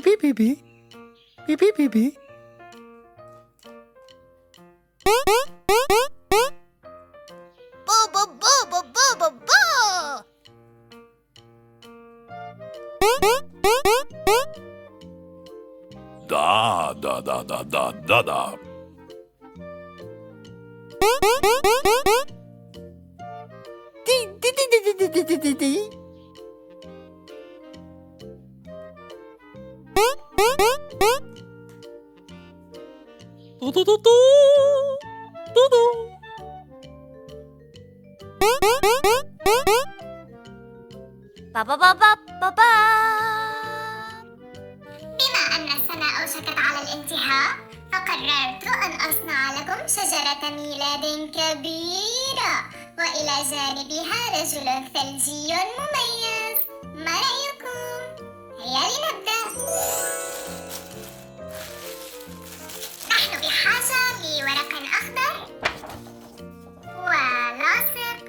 بيبي بيبي بيبي بيبي. بابا بابا بابا با. دا دا دا دا دا دا دا. دي دي دي دي دي دي دي دي دي. دو دو دو دو دو دو. بابا بابا بابا. بما أن السنة أوشكت على الانتهاء، فقررت أن أصنع لكم شجرة ميلاد كبيرة وإلى جانبها رجل ثلجي مميز. ما رأيكم؟ هيا لنبدأ. نحن بحاجة لورق أخضر ولاصق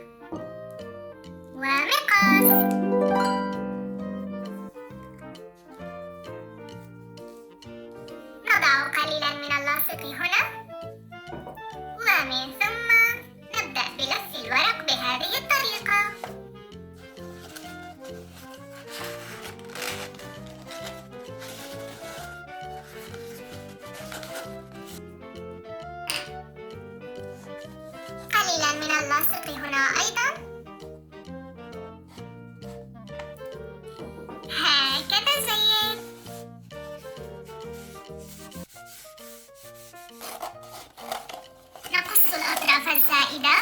ومقص. نضع قليلا من اللاصق هنا، ومن ثم نبدأ بلف الورق بهذه الطريقة. قليلا من اللاصق هنا أيضا. هكذا جيد. نقص الأطراف الزائدة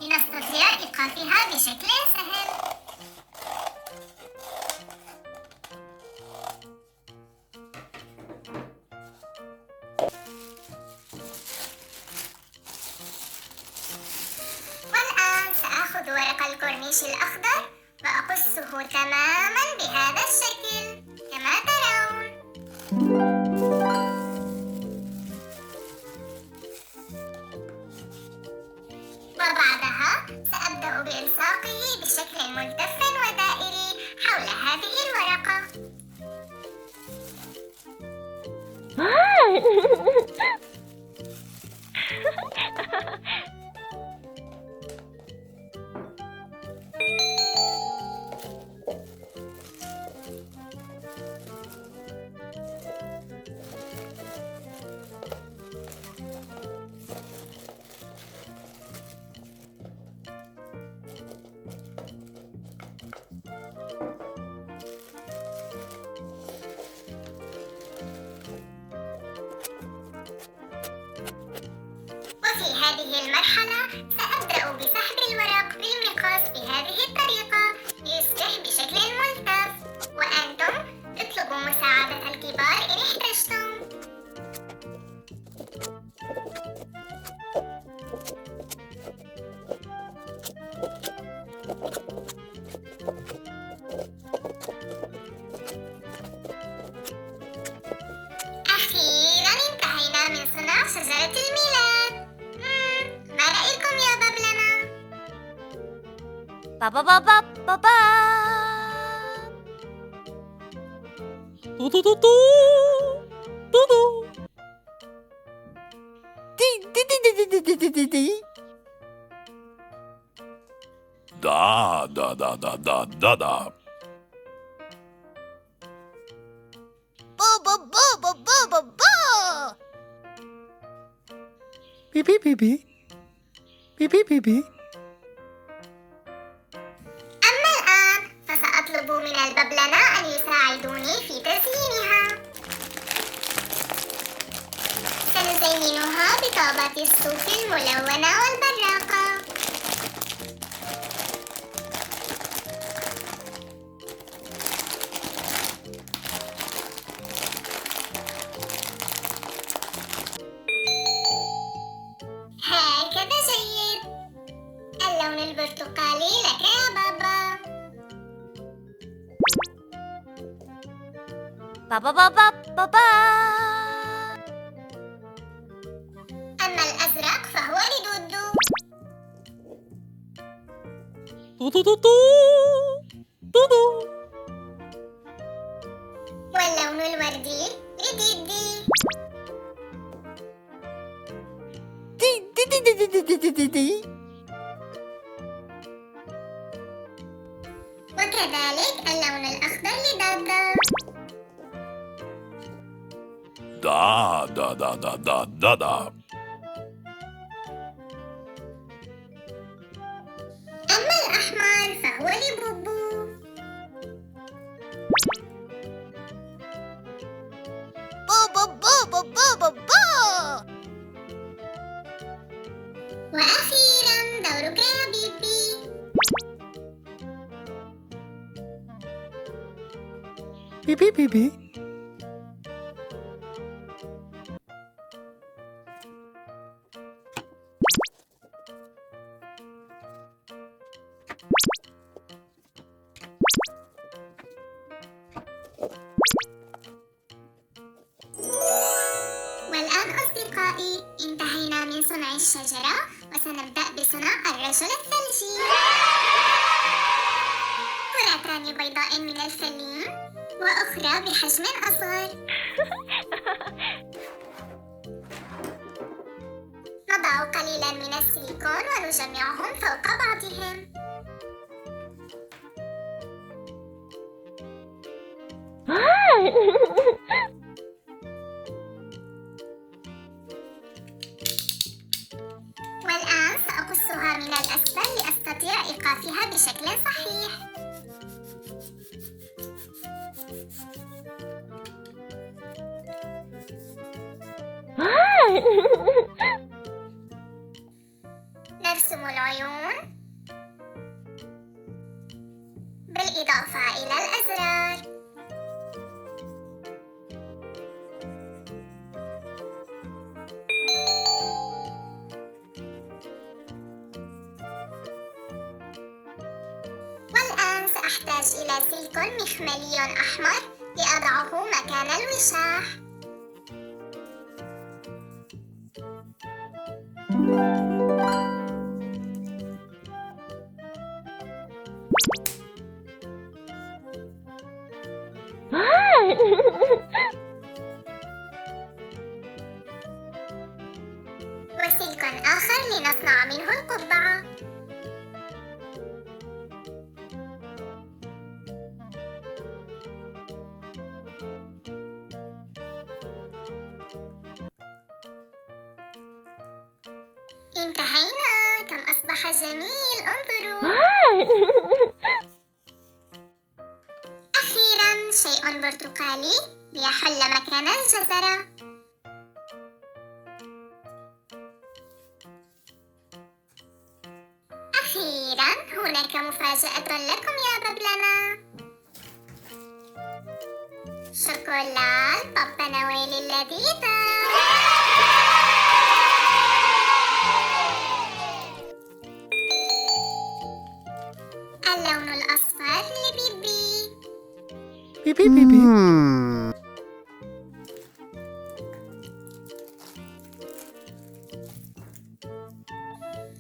لنستطيع إيقافها بشكل سهل. والآن سآخذ ورق الكورنيش الأخضر وأقصه تماما بهذا الشكل كما ترون. وبعدها سأبدأ بإلصاقه بشكل ملتف ودائري حول هذه الورقة. وفي هذه المرحلة سأبدأ بسحب الورق بالمقص بهذه الطريقة ليصبح بشكل ملتف، وأنتم اطلبوا مساعدة الكبار إن احتجتم. أخيراً انتهينا من صنع شجرة الميلاد. ما رأيكم يا بابلنا؟ بابا بابا بابا. دو دو دو دو دو دو. دي دي دي دي دي دي دي دي. دا دا دا دا دا دا دا. بابا بابا بابا با. بيبي بيبي بيبي بيبي. أما الآن فسأطلب من البابلنا أن يساعدوني في تزيينها. سنزينها بطابات الصوف الملونة والبراقة. هكذا جيد. اللون البرتقالي لك يا بابا. بابا بابا بابا. أما الأزرق فهو لدودو. دو دو دو دو دو دو. واللون الوردي وكذلك اللون الأخضر لدادا. Da. أما الأحمر فهو لبوبو. وأخيراً دورك يا بيبي. بيبي بيبي. والآن أصدقائي انتهينا من صنع الشجرة وسنبدأ بصنع الرجل الثلجي. كرتان بيضاء من الفلين وأخرى بحجم أصغر. نضع قليلا من السيليكون ونجمعهم فوق بعضهم. والآن سأقصها من الأسفل لأستطيع إيقافها بشكل صحيح. نرسم العيون بالإضافة إلى الأزرار. والآن سأحتاج إلى سيليكون مخملي أحمر لأضعه مكان الوشاح. وسيليكون آخر لنصنع منه القبعة. انتهينا. كم أصبح جميل، انظروا. أخيراً شيء برتقالي ليحل مكان الجزرة. أخيراً هناك مفاجأة لكم يا بابلنا. شوكولا بابا نويل اللذيذة. اللون الأصفر لبيبي. بيبي بيبي.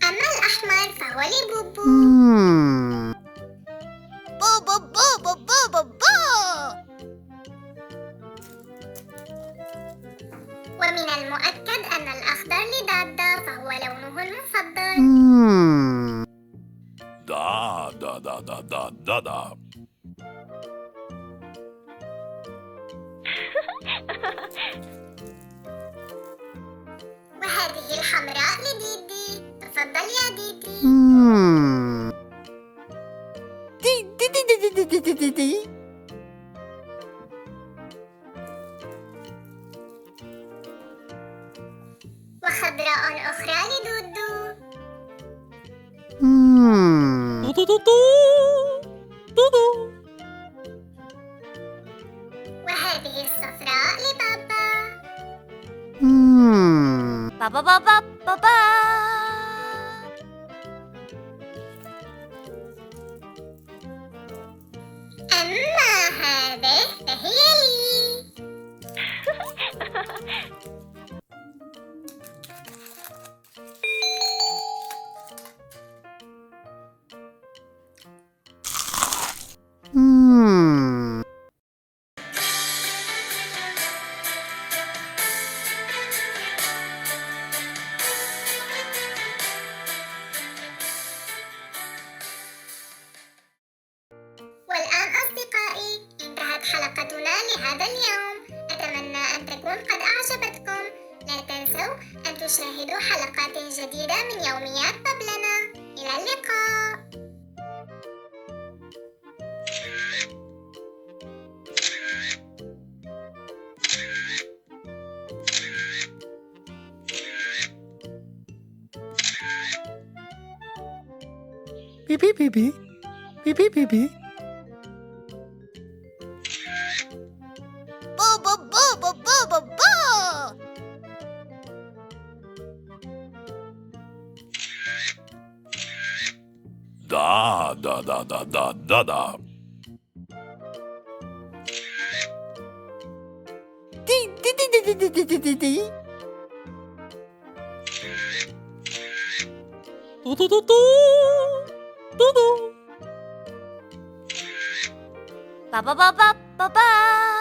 أما الأحمر فهو لبوبو. ومن المؤكد أن الأخضر لدادا فهو لونه المفضل. Da. وهذه الحمراء لديدي. تفضل يا ديدي. وخضراء أخرى لدودو. وهذه الصفراء لبابا. أما هذه فهي لي. تشاهدوا حلقات جديدة من يوميات بابلنا. إلى اللقاء. بيبي بيبي بيبي بيبي. بابا بابا بابا بابا. Da da da da da da da. دي دي دي دي دي دي دي دي دي. دو دو دو دو دو دو. بابا بابا بابا.